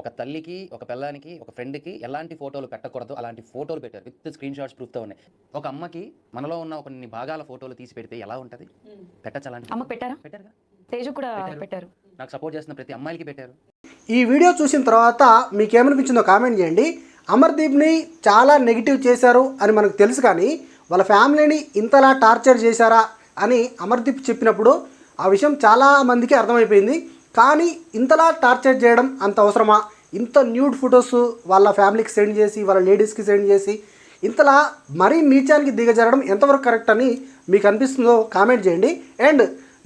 ఒక తల్లికి, ఒక పిల్లానికి, ఒక ఫ్రెండ్‌కి ఎలాంటి ఫోటోలు పెట్టకూడదో అలాంటి ఫోటోలు పెట్టారు. విత్ స్క్రీన్ షాట్స్ ప్రూఫ్‌తో ఉన్నాయి. ఒక అమ్మకి మనలో ఉన్న కొన్ని భాగాల ఫోటోలు తీసి పెడితే ఎలా ఉంటది? పెట్టచ్చా అలాంటి అమ్మకి పెట్టారా? పెట్టారుగా. తేజు కూడా పెట్టారు. నాకు సపోర్ట్ చేస్తున్న ప్రతి అమ్మాయిలకి పెట్టారు. ఈ వీడియో చూసిన తర్వాత మీకేమనిపించిందో కామెంట్ చేయండి. అమర్దీప్ని చాలా నెగిటివ్ చేశారు అని మనకు తెలుసు, కానీ వాళ్ళ ఫ్యామిలీని ఇంతలా టార్చర్ చేశారా అని అమర్దీప్ చెప్పినప్పుడు ఆ విషయం చాలా మందికి అర్థమైపోయింది. కానీ ఇంతలా టార్చర్ చేయడం అంత అవసరమా? ఇంత న్యూడ్ ఫొటోస్ వాళ్ళ ఫ్యామిలీకి సెండ్ చేసి, వాళ్ళ లేడీస్కి సెండ్ చేసి ఇంతలా మరీ నీచానికి దిగజరడం ఎంతవరకు కరెక్ట్ అని మీకు అనిపిస్తుందో కామెంట్ చేయండి. అండ్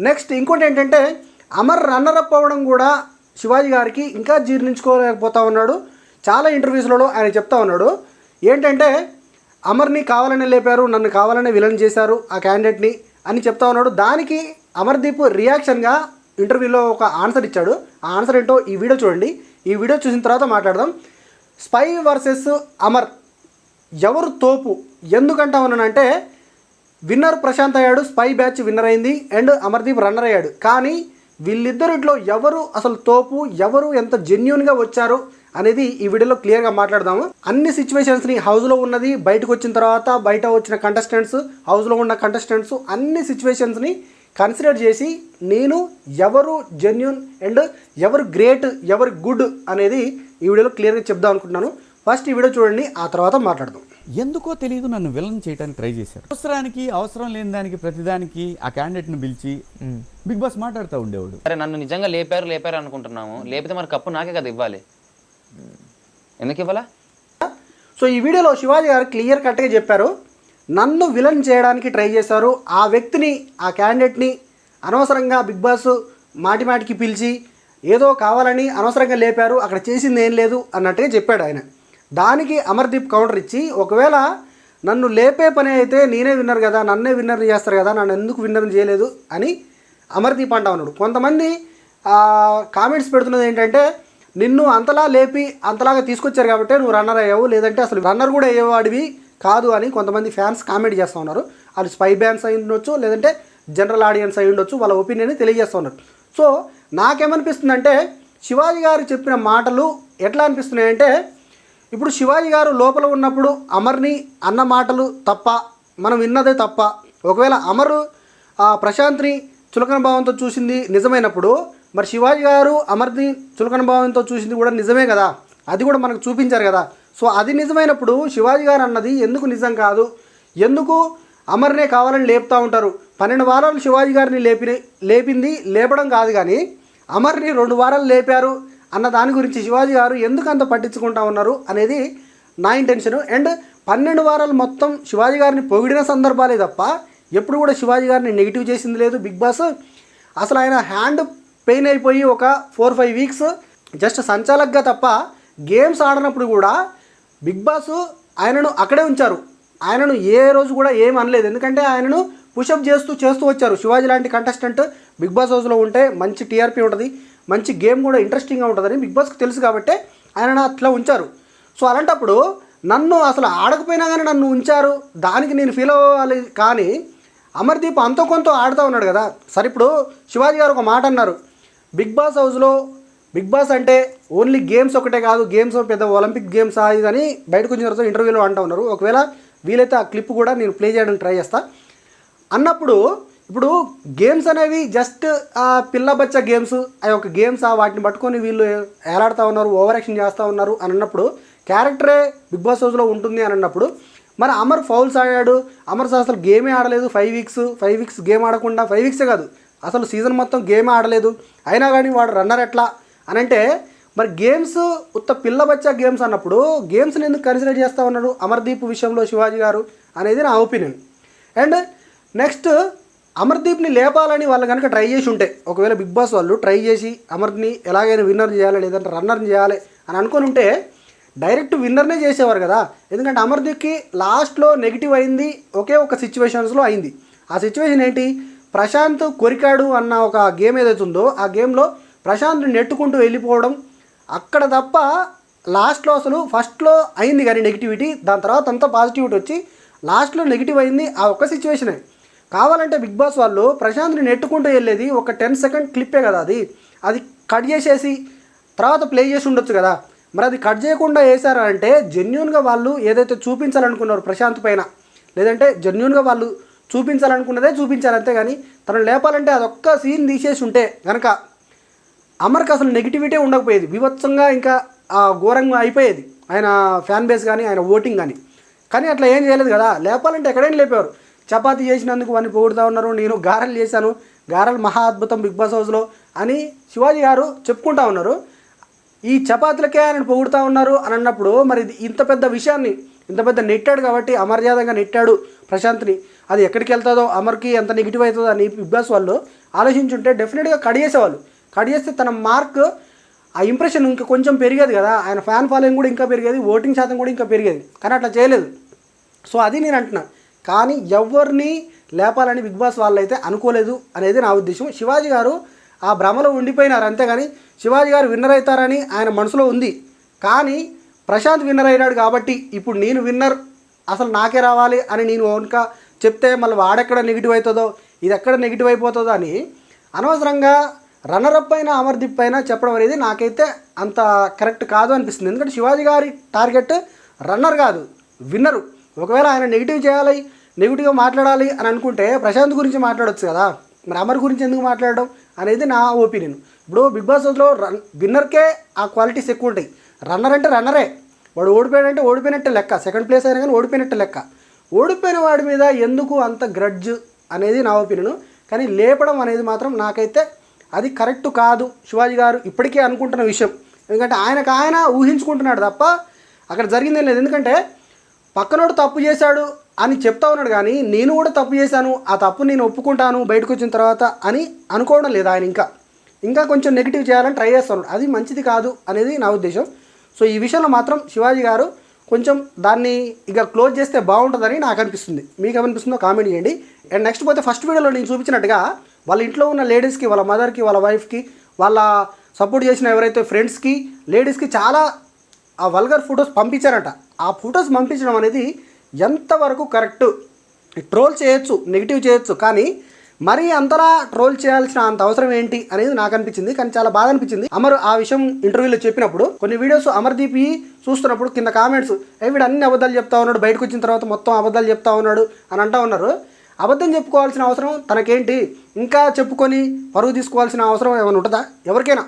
నెక్స్ట్ ఇంకోటి ఏంటంటే, అమర్ రన్నరప్ అవ్వడం కూడా శివాజీ గారికి ఇంకా జీర్ణించుకోలేకపోతా ఉన్నాడు. చాలా ఇంటర్వ్యూస్లలో ఆయన చెప్తా ఉన్నాడు ఏంటంటే, అమర్ని కావాలనే లేపారు, నన్ను కావాలనే విలన్ చేశారు ఆ క్యాండిడేట్ని అని చెప్తా ఉన్నాడు. దానికి అమర్దీప్ రియాక్షన్గా ఇంటర్వ్యూలో ఒక ఆన్సర్ ఇచ్చాడు. ఆ ఆన్సర్ ఏంటో ఈ వీడియో చూడండి. ఈ వీడియో చూసిన తర్వాత మాట్లాడదాం. స్పై వర్సెస్ అమర్ ఎవరు తోపు ఎందుకంటా ఉన్నానంటే, విన్నర్ ప్రశాంత్ అయ్యాడు, స్పై బ్యాచ్ విన్నర్ అయింది, అండ్ అమర్దీప్ రన్నర్ అయ్యాడు. కానీ వీళ్ళిద్దరిలో ఎవరు అసలు తోపు, ఎవరు ఎంత జెన్యూన్గా వచ్చారు అనేది ఈ వీడియోలో క్లియర్గా మాట్లాడదాము. అన్ని సిచ్యువేషన్స్ని, హౌస్లో ఉన్నది, బయటకు వచ్చిన తర్వాత బయట వచ్చిన కంటెస్టెంట్స్, హౌస్లో ఉన్న కంటెస్టెంట్స్, అన్ని సిచ్యువేషన్స్ని కన్సిడర్ చేసి నేను ఎవరు జెన్యూన్ అండ్ ఎవరు గ్రేట్, ఎవరు గుడ్ అనేది ఈ వీడియోలో క్లియర్గా చెప్దాం అనుకుంటున్నాను. ఫస్ట్ ఈ వీడియో చూడండి, ఆ తర్వాత మాట్లాడదాం. ఎందుకో తెలియదు నన్ను విలన్ చేయడానికి ట్రై చేశారు. అవసరం లేని దానికి ప్రతిదానికి ఆ క్యాండిడేట్ని పిలిచి బిగ్ బాస్ మాట్లాడుతూ ఉండేవాడు. సరే, నన్ను నిజంగా లేపారు అనుకుంటున్నాము. లేపితే మరి కప్పు నాకే కదా ఇవ్వాలి. ఎందుకు ఇవ్వాలా? సో ఈ వీడియోలో శివాజీ గారు క్లియర్ కట్గా చెప్పారు, నన్ను విలన్ చేయడానికి ట్రై చేశారు. ఆ వ్యక్తిని, ఆ క్యాండిడేట్ని అనవసరంగా బిగ్ బాస్ మాటికి పిలిచి ఏదో కావాలని అనవసరంగా లేపారు, అక్కడ చేసింది ఏం లేదు అన్నట్టుగా చెప్పాడు ఆయన. దానికి అమర్దీప్ కౌంటర్ ఇచ్చి, ఒకవేళ నన్ను లేపే పని అయితే నేనే విన్నర్ కదా, నన్నే విన్నర్ చేస్తారు కదా, నన్ను ఎందుకు విన్నర్ చేయలేదు అని అమర్దీప్ అంటా ఉన్నాడు. కొంతమంది కామెంట్స్ పెడుతున్నది ఏంటంటే, నిన్ను అంతలా లేపి అంతలాగా తీసుకొచ్చారు కాబట్టి నువ్వు రన్నర్ అయ్యావు, లేదంటే అసలు రన్నర్ కూడా అయ్యేవాడివి కాదు అని కొంతమంది ఫ్యాన్స్ కామెంట్ చేస్తూ ఉన్నారు. వాళ్ళు స్పై బ్యాన్స్ అయి ఉండొచ్చు, లేదంటే జనరల్ ఆడియన్స్ అయి ఉండొచ్చు, వాళ్ళ ఒపీనియన్ తెలియజేస్తూ ఉన్నారు. సో నాకేమనిపిస్తుందంటే, శివాజీ గారు చెప్పిన మాటలు ఎట్లా అనిపిస్తున్నాయంటే, ఇప్పుడు శివాజీ గారు లోపల ఉన్నప్పుడు అమర్ని అన్న మాటలు తప్ప, మనం విన్నదే తప్ప, ఒకవేళ అమరు ప్రశాంత్ని చులకన భావంతో చూసింది నిజమైనప్పుడు, మరి శివాజీ గారు అమర్ని చులకన భావంతో చూసింది కూడా నిజమే కదా, అది కూడా మనకు చూపించారు కదా. సో అది నిజమైనప్పుడు శివాజీ గారు అన్నది ఎందుకు నిజం కాదు? ఎందుకు అమర్నే కావాలని లేపుతూ ఉంటారు? 12 వారాలు శివాజీ గారిని లేపింది లేపడం కాదు, కానీ అమర్ని 2 వారాలు లేపారు అన్న దాని గురించి శివాజీ గారు ఎందుకు అంత పట్టించుకుంటా ఉన్నారు అనేది నా ఇంటెన్షన్. అండ్ 12 వారాలు మొత్తం శివాజీ గారిని పొగిడిన సందర్భాలే తప్ప ఎప్పుడు కూడా శివాజీ గారిని నెగిటివ్ చేసింది లేదు బిగ్ బాస్. అసలు ఆయన హ్యాండ్ పెయిన్ అయిపోయి ఒక 4-5 వీక్స్ జస్ట్ సంచాలకుగా తప్ప గేమ్స్ ఆడినప్పుడు కూడా బిగ్ బాస్ ఆయనను అక్కడే ఉంచారు. ఆయనను ఏ రోజు కూడా ఏం అనలేదు, ఎందుకంటే ఆయనను పుషప్ చేస్తూ వచ్చారు. శివాజీ లాంటి కంటెస్టెంట్ బిగ్ బాస్ హౌస్లో ఉంటే మంచి టీఆర్పీ ఉంటుంది, మంచి గేమ్ కూడా ఇంట్రెస్టింగ్గా ఉంటుందని బిగ్ బాస్కి తెలుసు కాబట్టి ఆయన అట్లా ఉంచారు. సో అలాంటప్పుడు నన్ను అసలు ఆడకపోయినా కానీ నన్ను ఉంచారు, దానికి నేను ఫీల్ అవ్వాలి. కానీ అమర్దీప్ అంతో కొంత ఆడుతూ ఉన్నాడు కదా. సరే, ఇప్పుడు శివాజీ గారు ఒక మాట అన్నారు, బిగ్ బాస్ హౌస్లో బిగ్ బాస్ అంటే ఓన్లీ గేమ్స్ ఒకటే కాదు, గేమ్స్ పెద్ద ఒలింపిక్ గేమ్స్ ఇదని బయటకు వచ్చిన తర్వాత ఇంటర్వ్యూలో అంటూ ఉన్నారు. ఒకవేళ వీలైతే ఆ క్లిప్ కూడా నేను ప్లే చేయడానికి ట్రై చేస్తా అన్నప్పుడు, ఇప్పుడు గేమ్స్ అనేవి జస్ట్ పిల్ల బచ్చ గేమ్స్, ఆ యొక్క గేమ్స్ వాటిని పట్టుకొని వీళ్ళు ఏలాడుతూ ఉన్నారు, ఓవర్ యాక్షన్ చేస్తూ ఉన్నారు అని అన్నప్పుడు, క్యారెక్టరే బిగ్ బాస్ హౌస్లో ఉంటుంది అని అన్నప్పుడు, మరి అమర్ ఫౌల్స్ ఆడాడు, అమర్ అసలు గేమే ఆడలేదు 5 వీక్స్ గేమ్ ఆడకుండా, 5 వీక్సే కాదు అసలు సీజన్ మొత్తం గేమే ఆడలేదు, అయినా కానీ వాడు రన్నర్ ఎట్లా అని అంటే, మరి గేమ్స్ ఉత్త పిల్ల బచ్చా గేమ్స్ అన్నప్పుడు గేమ్స్ని ఎందుకు కన్సిడర్ చేస్తూ ఉన్నాడు అమర్దీప్ విషయంలో శివాజీ గారు అనేది నా ఒపీనియన్. అండ్ నెక్స్ట్, అమర్దీప్ని లేపాలని వాళ్ళు కనుక ట్రై చేసి ఉంటే, ఒకవేళ బిగ్ బాస్ వాళ్ళు ట్రై చేసి అమర్ని ఎలాగైనా విన్నర్ చేయాలి, లేదంటే రన్నర్ని చేయాలి అని అనుకుని ఉంటే డైరెక్ట్ విన్నర్నే చేసేవారు కదా. ఎందుకంటే అమర్దీప్కి లాస్ట్లో నెగిటివ్ అయింది ఒకే ఒక సిచ్యువేషన్స్లో అయింది. ఆ సిచ్యువేషన్ ఏంటి? ప్రశాంత్ కొరికాడు అన్న ఒక గేమ్ ఏదైతే ఉందో ఆ గేమ్లో ప్రశాంత్ని నెట్టుకుంటూ వెళ్ళిపోవడం, అక్కడ తప్ప లాస్ట్లో అసలు ఫస్ట్లో అయింది కానీ నెగిటివిటీ, దాని తర్వాత అంతా పాజిటివిటీ వచ్చి లాస్ట్లో నెగిటివ్ అయింది ఆ ఒక్క సిచ్యువేషనే. కావాలంటే బిగ్ బాస్ వాళ్ళు ప్రశాంత్ని నెట్టుకుంటూ వెళ్ళేది ఒక 10 సెకండ్ క్లిప్పే కదా, అది కట్ చేసేసి తర్వాత ప్లే చేసి ఉండొచ్చు కదా. మరి అది కట్ చేయకుండా వేశారు అంటే జెన్యున్గా వాళ్ళు ఏదైతే చూపించాలనుకున్నారో ప్రశాంత్ పైన, లేదంటే జెన్యున్గా వాళ్ళు చూపించాలనుకున్నదే చూపించాలి, అంతేగాని తను లేపాలంటే అదొక్క సీన్ తీసేసి ఉంటే కనుక అమర్కి అసలు నెగిటివిటీ ఉండకపోయేది, వివత్సంగా ఇంకా ఘోరంగా అయిపోయేది ఆయన ఫ్యాన్ బేస్ కానీ ఆయన ఓటింగ్ కానీ. కానీ అట్లా ఏం చేయలేదు కదా. లేపాలంటే ఎక్కడైనా లేపారు. చపాతీ చేసినందుకు వాడిని పొగుడుతూ ఉన్నారు, నేను గారెలు చేశాను, గారెలు మహా అద్భుతం బిగ్ బాస్ హౌస్లో అని శివాజీ గారు చెప్పుకుంటా ఉన్నారు. ఈ చపాతీలకే ఆయన పొగుడుతూ ఉన్నారు అని అన్నప్పుడు మరి ఇంత పెద్ద విషయాన్ని ఇంత పెద్ద నెట్టాడు కాబట్టి అమర్యాదంగా నెట్టాడు ప్రశాంత్ని, అది ఎక్కడికి వెళ్తుందో అమర్కి ఎంత నెగిటివ్ అవుతుందో అని బిగ్ బాస్ వాళ్ళు ఆలోచించుంటే డెఫినెట్గా కడిగేసేవాళ్ళు. కడిగేస్తే తన మార్క్ ఆ ఇంప్రెషన్ ఇంకా కొంచెం పెరిగేది కదా, ఆయన ఫ్యాన్ ఫాలోయింగ్ కూడా ఇంకా పెరిగేది, ఓటింగ్ శాతం కూడా ఇంకా పెరిగేది. కానీ అట్లా చేయలేదు. సో అది నేను అంటున్నా. కానీ ఎవరిని లేపాలని బిగ్ బాస్ వాళ్ళు అయితే అనుకోలేదు అనేది నా ఉద్దేశం. శివాజీ గారు ఆ భ్రమలో ఉండిపోయినారు, అంతేగాని శివాజీ గారు విన్నర్ అవుతారని ఆయన మనసులో ఉంది. కానీ ప్రశాంత్ విన్నర్ అయినాడు కాబట్టి ఇప్పుడు నేను విన్నర్ అసలు నాకే రావాలి అని నేను ఓన్గా చెప్తే మళ్ళీ వాడెక్కడ నెగిటివ్ అవుతుందో ఇది ఎక్కడ నెగిటివ్ అయిపోతుందో అని అనవసరంగా రన్నరప్ అయిన అమర్దీప్ అయినా చెప్పడం అనేది నాకైతే అంత కరెక్ట్ కాదు అనిపిస్తుంది. ఎందుకంటే శివాజీ గారి టార్గెట్ రన్నర్ కాదు, విన్నరు. ఒకవేళ ఆయన నెగిటివ్ చేయాలి, నెగిటివ్గా మాట్లాడాలి అని అనుకుంటే ప్రశాంత్ గురించి మాట్లాడవచ్చు కదా, మరి అమర్ గురించి ఎందుకు మాట్లాడడం అనేది నా ఒపీనియన్. ఇప్పుడు బిగ్ బాస్ హౌస్లో విన్నర్కే ఆ క్వాలిటీస్ ఎక్కువ ఉంటాయి. రన్నర్ అంటే రన్నరే, వాడు ఓడిపోయాడంటే ఓడిపోయినట్టే లెక్క, సెకండ్ ప్లేస్ అయినా కానీ ఓడిపోయినట్టే లెక్క. ఓడిపోయిన వాడి మీద ఎందుకు అంత గ్రడ్జ్ అనేది నా ఒపీనియన్. కానీ లేపడం అనేది మాత్రం నాకైతే అది కరెక్ట్ కాదు. శివాజీ గారు ఇప్పటికే అనుకుంటున్న విషయం, ఎందుకంటే ఆయన ఊహించుకుంటున్నాడు తప్ప అక్కడ జరిగిందేం లేదు. ఎందుకంటే పక్కనోడు తప్పు చేశాడు అని చెప్తా ఉన్నాడు, కానీ నేను కూడా తప్పు చేశాను, ఆ తప్పు నేను ఒప్పుకుంటాను బయటకు వచ్చిన తర్వాత అని అనుకోవడం లేదు. ఆయన ఇంకా కొంచెం నెగిటివ్ చేయాలని ట్రై చేస్తున్నాడు, అది మంచిది కాదు అనేది నా ఉద్దేశం. సో ఈ విషయంలో మాత్రం శివాజీ గారు కొంచెం దాన్ని ఇక క్లోజ్ చేస్తే బాగుంటుందని నాకు అనిపిస్తుంది. మీకు ఏమనిపిస్తుందో కామెంట్ చేయండి. అండ్ నెక్స్ట్ పోతే ఫస్ట్ వీడియోలో నేను చూపించినట్టుగా వాళ్ళ ఇంట్లో ఉన్న లేడీస్కి, వాళ్ళ మదర్కి, వాళ్ళ వైఫ్కి, వాళ్ళ సపోర్ట్ చేసిన ఎవరైతే ఫ్రెండ్స్కి, లేడీస్కి చాలా ఆ వల్గర్ ఫొటోస్ పంపించారట. ఆ ఫొటోస్ పంపించడం అనేది ఎంతవరకు కరెక్ట్? ట్రోల్ చేయొచ్చు, నెగిటివ్ చేయొచ్చు, కానీ మరీ అంతలా ట్రోల్ చేయాల్సిన అంత అవసరం ఏంటి అనేది నాకు అనిపించింది. కానీ చాలా బాధ అనిపించింది. అమర్ ఆ విషయం ఇంటర్వ్యూలో చెప్పినప్పుడు కొన్ని వీడియోస్ అమర్దీప్ చూస్తున్నప్పుడు కింద కామెంట్స్ వీడు అన్ని అబద్ధాలు చెప్తా ఉన్నాడు, బయటకు వచ్చిన తర్వాత మొత్తం అబద్ధాలు చెప్తా ఉన్నాడు అని అంటూ ఉన్నారు. అబద్ధం చెప్పుకోవాల్సిన అవసరం తనకేంటి? ఇంకా చెప్పుకొని పరువు తీసుకోవాల్సిన అవసరం ఏమైనా ఉంటుందా ఎవరికైనా?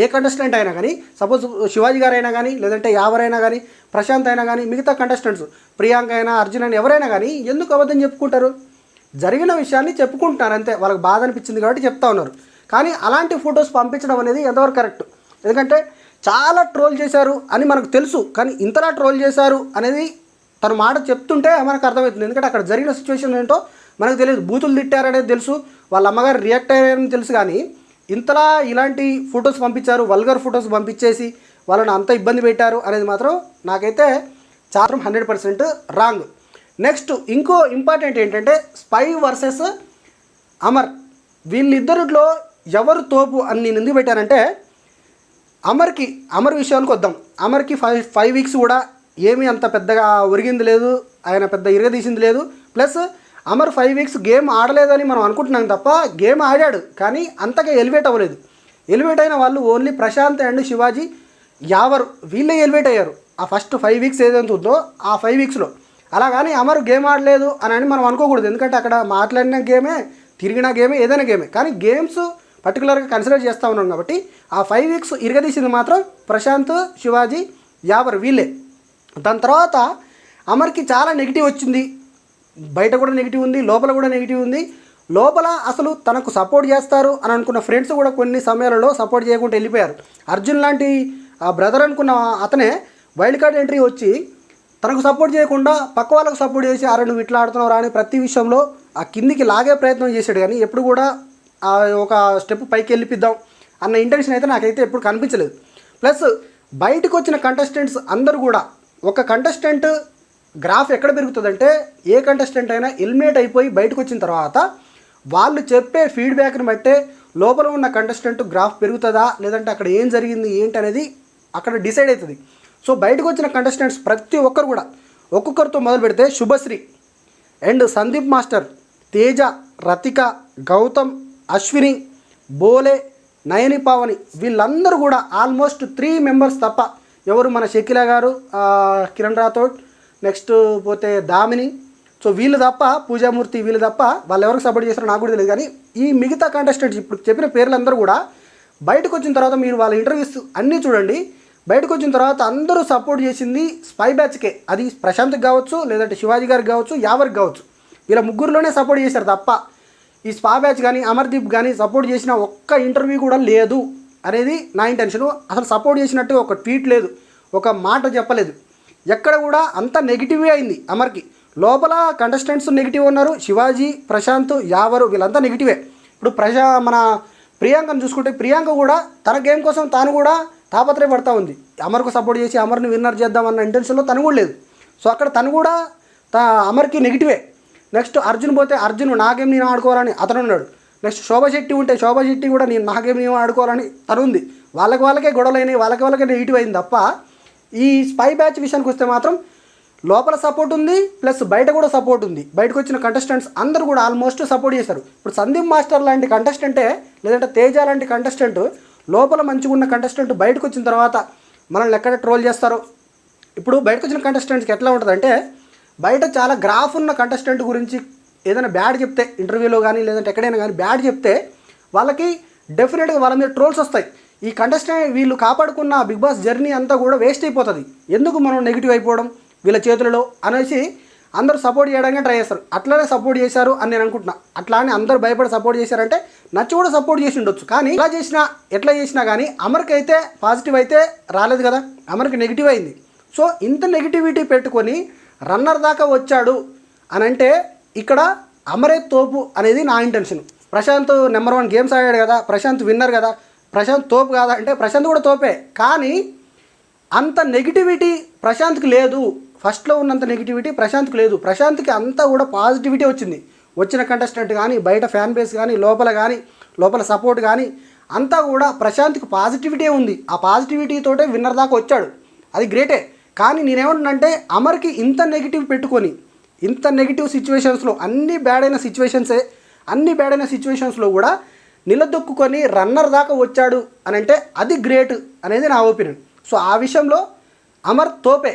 ఏ కంటెస్టెంట్ అయినా కానీ, సపోజ్ శివాజీ గారు అయినా కానీ, లేదంటే ఎవరైనా కానీ, ప్రశాంత్ అయినా కానీ, మిగతా కంటెస్టెంట్స్ ప్రియాంక అయినా, అర్జున్ అయినా, ఎవరైనా కానీ ఎందుకు అబద్ధం చెప్పుకుంటారు? జరిగిన విషయాన్ని చెప్పుకుంటున్నారు అంతే, వాళ్ళకి బాధ అనిపించింది కాబట్టి చెప్తా ఉన్నారు. కానీ అలాంటి ఫొటోస్ పంపించడం అనేది ఎంతవరకు కరెక్ట్? ఎందుకంటే చాలా ట్రోల్ చేశారు అని మనకు తెలుసు, కానీ ఇంతలా ట్రోల్ చేశారు అనేది తన మాట చెప్తుంటే మనకు అర్థమవుతుంది. ఎందుకంటే అక్కడ జరిగిన సిచ్యువేషన్ ఏంటో మనకు తెలియదు. బూతులు తిట్టారనేది తెలుసు, వాళ్ళ అమ్మగారు రియాక్ట్ అయ్యారని తెలుసు, కానీ ఇంతలా ఇలాంటి ఫొటోస్ పంపించారు, వల్గర్ ఫొటోస్ పంపించేసి వాళ్ళని అంత ఇబ్బంది పెట్టారు అనేది మాత్రం నాకైతే చాలా 100% రాంగ్. నెక్స్ట్ ఇంకో ఇంపార్టెంట్ ఏంటంటే స్పై వర్సెస్ అమర్, వీళ్ళిద్దరిలో ఎవరు తోపు అని నేను ఎందుకు పెట్టానంటే అమర్ విషయానికి వద్దాం. అమర్కి 5 వీక్స్ కూడా ఏమీ అంత పెద్దగా ఒరిగింది లేదు, ఆయన పెద్ద ఇరగదీసింది లేదు. ప్లస్ అమర్ 5 వీక్స్ గేమ్ ఆడలేదని మనం అనుకుంటున్నాం తప్ప గేమ్ ఆడాడు, కానీ అంతగా ఎలివేట్ అవ్వలేదు. ఎలివేట్ అయిన వాళ్ళు ఓన్లీ ప్రశాంత్ అండ్ శివాజీ, యావరు, వీళ్ళే ఎలివేట్ అయ్యారు ఆ ఫస్ట్ 5 వీక్స్ ఏదైతే ఉందో ఆ 5 వీక్స్లో. అలా కానీ అమర్ గేమ్ ఆడలేదు అని మనం అనుకోకూడదు. ఎందుకంటే అక్కడ మాట్లాడిన గేమే, తిరిగిన గేమే, ఏదైనా గేమే, కానీ గేమ్స్ పర్టికులర్గా కన్సిడర్ చేస్తూ ఉన్నాం కాబట్టి ఆ 5 వీక్స్ ఇరగదీసింది మాత్రం ప్రశాంత్, శివాజీ, యావర్, వీళ్ళే. దాని తర్వాత అమర్కి చాలా నెగిటివ్ వచ్చింది, బయట కూడా నెగిటివ్ ఉంది, లోపల కూడా నెగిటివ్ ఉంది. లోపల అసలు తనకు సపోర్ట్ చేస్తారు అని అనుకున్న ఫ్రెండ్స్ కూడా కొన్ని సమయాలలో సపోర్ట్ చేయకుండా వెళ్ళిపోయారు. అర్జున్ లాంటి బ్రదర్ అనుకున్న అతనే వైల్డ్ కార్డ్ ఎంట్రీ వచ్చి తనకు సపోర్ట్ చేయకుండా పక్క వాళ్ళకు సపోర్ట్ చేసి అరే నువ్వు ఇట్లా ఆడుతున్నావు అని ప్రతి విషయంలో ఆ కిందికి లాగే ప్రయత్నం చేశాడు, కానీ ఎప్పుడు కూడా ఒక స్టెప్ పైకి వెళ్ళిపిద్దాం అన్న ఇంటెన్షన్ అయితే నాకైతే ఎప్పుడు కనిపించలేదు. ప్లస్ బయటకు వచ్చిన కంటెస్టెంట్స్ అందరూ కూడా, ఒక కంటెస్టెంట్ గ్రాఫ్ ఎక్కడ పెరుగుతుందంటే ఏ కంటెస్టెంట్ అయినా ఎలిమినేట్ అయిపోయి బయటకు వచ్చిన తర్వాత వాళ్ళు చెప్పే ఫీడ్బ్యాక్ని బట్టే లోపల ఉన్న కంటెస్టెంట్ గ్రాఫ్ పెరుగుతుందా లేదంటే అక్కడ ఏం జరిగింది ఏంటి అనేది అక్కడ డిసైడ్ అవుతుంది. సో బయటకు వచ్చిన కంటెస్టెంట్స్ ప్రతి ఒక్కరు కూడా ఒక్కొక్కరితో మొదలు పెడితే శుభశ్రీ అండ్ సందీప్ మాస్టర్, తేజ, రతిక, గౌతమ్, అశ్విని, బోలే, నయని పావని వీళ్ళందరూ కూడా ఆల్మోస్ట్ 3 మెంబర్స్ తప్ప ఎవరు మన షకీలా గారు, కిరణ్ రాథోడ్, నెక్స్ట్ పోతే దామిని, సో వీళ్ళు తప్ప పూజామూర్తి వీళ్ళు తప్ప వాళ్ళు ఎవరికి సపోర్ట్ చేస్తారో నాకు కూడా తెలియదు. కానీ ఈ మిగతా కంటెస్టెంట్స్ ఇప్పుడు చెప్పిన పేర్లందరూ కూడా బయటకు వచ్చిన తర్వాత మీరు వాళ్ళ ఇంటర్వ్యూస్ అన్నీ చూడండి. బయటకు వచ్చిన తర్వాత అందరూ సపోర్ట్ చేసింది స్పై బ్యాచ్కే. అది ప్రశాంత్కి కావచ్చు, లేదంటే శివాజీ గారికి కావచ్చు, యావర్కి కావచ్చు, వీళ్ళ ముగ్గురులోనే సపోర్ట్ చేశారు తప్ప ఈ స్పా బ్యాచ్ కానీ అమర్దీప్ కానీ సపోర్ట్ చేసిన ఒక్క ఇంటర్వ్యూ కూడా లేదు అనేది నా ఇంటెన్షను. అసలు సపోర్ట్ చేసినట్టు ఒక ట్వీట్ లేదు, ఒక మాట చెప్పలేదు, ఎక్కడ కూడా అంత నెగిటివే అయింది అమర్కి. లోపల కంటెస్టెంట్స్ నెగిటివ్ ఉన్నారు, శివాజీ, ప్రశాంత్, యావరు వీళ్ళంతా నెగిటివే. ఇప్పుడు మన ప్రియాంకను చూసుకుంటే ప్రియాంక కూడా తన గేమ్ కోసం తాను కూడా తాపత్రయపడతా ఉంది. అమర్కు సపోర్ట్ చేసి అమర్ని విన్నర్ చేద్దామన్న ఇంటెన్షన్లో తను కూడా లేదు. సో అక్కడ తను కూడా అమర్కి నెగిటివే. నెక్స్ట్ అర్జున్ పోతే అర్జున్ నా గేమ్ నేను ఆడుకోవాలని అతను ఉన్నాడు. నెక్స్ట్ శోభా శెట్టి ఉంటే శోభా శెట్టి కూడా నేను నా గేమ్ నేను ఆడుకోవాలని తను ఉంది. వాళ్ళకే గొడవలైనవి, వాళ్ళకే నెగిటివ్ అయింది తప్ప ఈ స్పై బ్యాచ్ విషయానికి వస్తే మాత్రం లోపల సపోర్ట్ ఉంది, ప్లస్ బయట కూడా సపోర్ట్ ఉంది. బయటకు వచ్చిన కంటెస్టెంట్స్ అందరూ కూడా ఆల్మోస్ట్ సపోర్ట్ చేశారు. ఇప్పుడు సందీప్ మాస్టర్ లాంటి కంటెస్టెంటే, లేదంటే తేజ లాంటి కంటెస్టెంట్, లోపల మంచిగా ఉన్న కంటెస్టెంట్ బయటకు వచ్చిన తర్వాత మనల్ని ఎక్కడ ట్రోల్ చేస్తారో. ఇప్పుడు బయటకు వచ్చిన కంటెస్టెంట్స్కి ఎట్లా ఉంటుందంటే, బయట చాలా గ్రాఫ్ ఉన్న కంటెస్టెంట్ గురించి ఏదైనా బ్యాడ్ చెప్తే ఇంటర్వ్యూలో కానీ లేదంటే ఎక్కడైనా కానీ బ్యాడ్ చెప్తే వాళ్ళకి డెఫినెట్గా వాళ్ళ మీద ట్రోల్స్ వస్తాయి. ఈ కంటెస్టెంట్ వీళ్ళు కాపాడుకున్న బిగ్ బాస్ జర్నీ అంతా కూడా వేస్ట్ అయిపోతుంది. ఎందుకు మనం నెగిటివ్ అయిపోవడం వీళ్ళ చేతులలో అనేసి అందరూ సపోర్ట్ చేయడానికి ట్రై చేస్తారు. అట్లానే సపోర్ట్ చేశారు అని నేను అనుకుంటున్నా. అట్లా అని అందరూ భయపడి సపోర్ట్ చేశారంటే నచ్చి కూడా సపోర్ట్ చేసి ఉండొచ్చు. కానీ ఎట్లా చేసినా కానీ అమర్కి అయితే పాజిటివ్ అయితే రాలేదు కదా, అమర్కి నెగిటివ్ అయింది. సో ఇంత నెగిటివిటీ పెట్టుకొని రన్నర్ దాకా వచ్చాడు అని అంటే ఇక్కడ అమరే తోపు అనేది నా ఇంటెన్షన్. ప్రశాంత్ నెంబర్ 1 గేమ్స్ ఆడాడు కదా, ప్రశాంత్ విన్నర్ కదా, ప్రశాంత్ తోపు కాదా అంటే ప్రశాంత్ కూడా తోపే. కానీ అంత నెగిటివిటీ ప్రశాంత్కి లేదు. ఫస్ట్లో ఉన్నంత నెగిటివిటీ ప్రశాంత్కి లేదు. ప్రశాంత్కి అంతా కూడా పాజిటివిటీ వచ్చింది. వచ్చిన కంటెస్టెంట్ కానీ, బయట ఫ్యాన్ బేస్ కానీ, లోపల సపోర్ట్ కానీ అంతా కూడా ప్రశాంత్కి పాజిటివిటీ ఉంది. ఆ పాజిటివిటీతోటే విన్నర్ దాకా వచ్చాడు, అది గ్రేటే. కానీ నేనేమంటున్నానంటే అమర్కి ఇంత నెగిటివ్ పెట్టుకొని ఇంత నెగిటివ్ సిచ్యువేషన్స్లో అన్ని బ్యాడ్ అయిన సిచ్యువేషన్స్లో కూడా నిలదొక్కుని రన్నర్ దాకా వచ్చాడు అని అంటే అది గ్రేట్ అనేది నా ఒపీనియన్. సో ఆ విషయంలో అమర్ తోపే.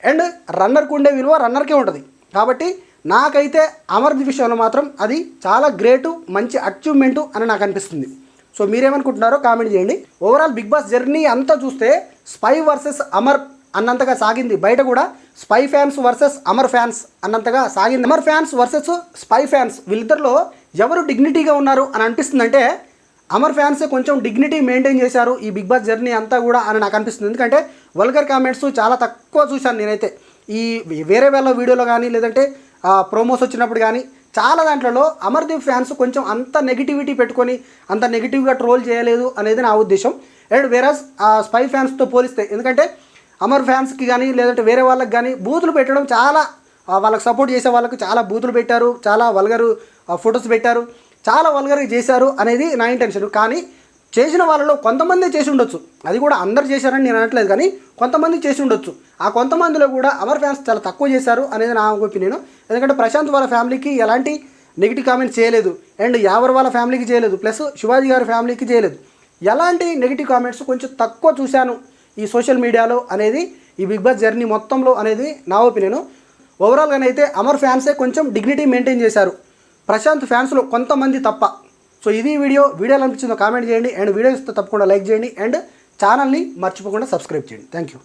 అండ్ రన్నర్కి ఉండే విలువ రన్నర్కే ఉంటుంది. కాబట్టి నాకైతే అమర్ విషయంలో మాత్రం అది చాలా గ్రేటు, మంచి అచీవ్మెంటు అని నాకు అనిపిస్తుంది. సో మీరేమనుకుంటున్నారో కామెంట్ చేయండి. ఓవరాల్ బిగ్ బాస్ జర్నీ అంతా చూస్తే స్పై వర్సెస్ అమర్ అన్నంతగా సాగింది. బయట కూడా spy fans versus Amar fans అన్నంతగా సాగింది. Amar fans versus spy fans వీళ్ళిద్దరిలో ఎవరు డిగ్నిటీగా ఉన్నారు అని అనిపిస్తుందంటే అమర్ ఫ్యాన్సే కొంచెం డిగ్నిటీ మెయింటైన్ చేశారు ఈ బిగ్ బాస్ జర్నీ అంతా కూడా అని నాకు అనిపిస్తుంది. ఎందుకంటే వల్గర్ కామెంట్స్ చాలా తక్కువ చూశాను నేనైతే. ఈ వేరే వాళ్ళ వీడియోలో కానీ లేదంటే ప్రోమోస్ వచ్చినప్పుడు కానీ చాలా దాంట్లో అమర్దీప్ ఫ్యాన్స్ కొంచెం అంత నెగిటివిటీ పెట్టుకొని అంత నెగిటివ్గా ట్రోల్ చేయలేదు అనేది నా ఉద్దేశం. అండ్ వేరస్ స్పై ఫ్యాన్స్తో పోలిస్తే, ఎందుకంటే అమర్ ఫ్యాన్స్కి కానీ లేదంటే వేరే వాళ్ళకి కానీ బూతులు పెట్టడం చాలా, వాళ్ళకి సపోర్ట్ చేసే వాళ్ళకు చాలా బూతులు పెట్టారు, చాలా వల్గరు ఫొటోస్ పెట్టారు, చాలా వల్గర్గా చేశారు అనేది నా ఇంటెన్షన్. కానీ చేసిన వాళ్ళలో కొంతమంది చేసి ఉండొచ్చు, అది కూడా అందరు చేశారని నేను అనట్లేదు, కానీ కొంతమంది చేసి ఉండొచ్చు. ఆ కొంతమందిలో కూడా అమర్ ఫ్యాన్స్ చాలా తక్కువ చేశారు అనేది నా ఒపీనియన్. ఎందుకంటే ప్రశాంత్ వాళ్ళ ఫ్యామిలీకి ఎలాంటి నెగిటివ్ కామెంట్స్ చేయలేదు, అండ్ యావర్ వాళ్ళ ఫ్యామిలీకి చేయలేదు, ప్లస్ శివాజీ గారి ఫ్యామిలీకి చేయలేదు. ఎలాంటి నెగిటివ్ కామెంట్స్ కొంచెం తక్కువ చూశాను ఈ సోషల్ మీడియాలో అనేది ఈ బిగ్ బాస్ జర్నీ మొత్తంలో అనేది నా ఒపీనియన్. ఓవరాల్గానైతే అమర్ ఫ్యాన్సే కొంచెం డిగ్నిటీ మెయింటైన్ చేశారు, ప్రశాంత్ ఫ్యాన్స్లో కొంతమంది తప్ప. సో ఇది వీడియో అనిపించిందో కామెంట్ చేయండి, అండ్ వీడియో ఇస్తే తప్పకుండా లైక్ చేయండి, అండ్ ఛానల్ని మర్చిపోకుండా సబ్స్క్రైబ్ చేయండి. Thank you.